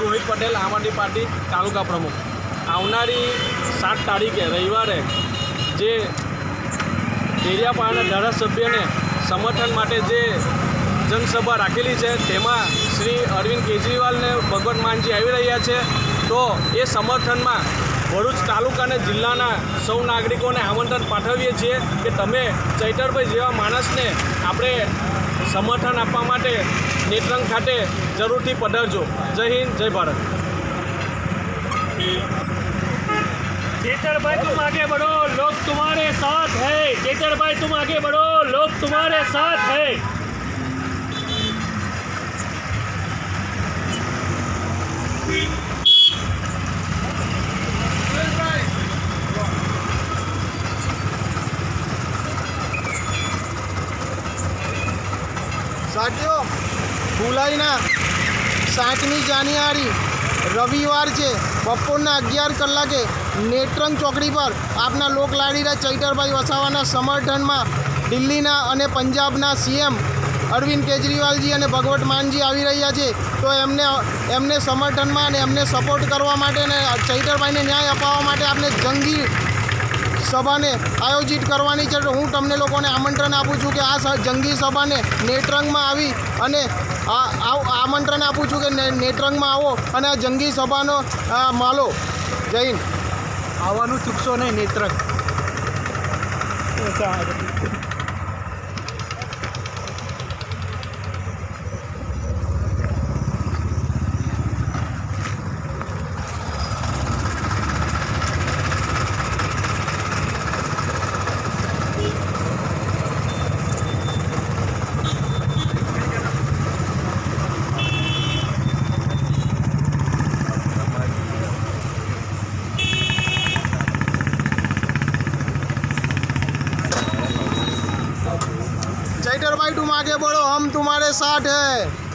રોહિત પટેલ, આમ આદમી પાર્ટી તાલુકા પ્રમુખ। આવનારી 7 તારીખે રવિવારે જે ડેડિયાપાડાના ધારાસભ્યને સમર્થન માટે જે જનસભા રાખેલી છે તેમાં શ્રી અરવિંદ કેજરીવાલને ભગવત માનજી આવી રહ્યા છે। તો એ સમર્થનમાં ભરૂચ તાલુકા અને જિલ્લાના સૌ નાગરિકોને આમંત્રણ પાઠવીએ છીએ કે તમે ચૈતરભાઈ જેવા માણસને આપણે સમર્થન આપવા માટે નેત્રંગ ખાતે જરૂરથી પધારજો। જય હિન્દ, જય ભારત। चेतर भाई तुम आगे बढ़ो, लोग तुम्हारे साथ है। चेतर भाई तुम आगे बढ़ो, लोग तुम्हारे साथ है। साथियों भूलाई ना 7મી જાન્યુઆરી રવિવાર છે બપોરના 11 કલાકે નેત્રંગ ચોકડી પર આપના લોકલાડીના ચૈતરભાઈ વસાવાના સમર્થનમાં દિલ્હીના અને પંજાબના સીએમ અરવિંદ કેજરીવાલજી અને ભગવત માનજી આવી રહ્યા છે। તો એમને સમર્થનમાં અને એમને સપોર્ટ કરવા માટે અને ચૈતરભાઈને ન્યાય અપાવવા માટે આપણે જંગી સભાને આયોજિત કરવાની છે। તો હું તમને લોકોને આમંત્રણ આપું છું કે આ જંગી સભાને નેત્રંગમાં આવી અને આમંત્રણ આપું છું કે નેત્રંગમાં આવો અને આ જંગી સભાનો માલો। જય હિન્દ। આવવાનું ચૂકશો નહીં નેત્રંગ। चैतर भाई तुम आगे बढ़ो, हम तुम्हारे साथ हैं।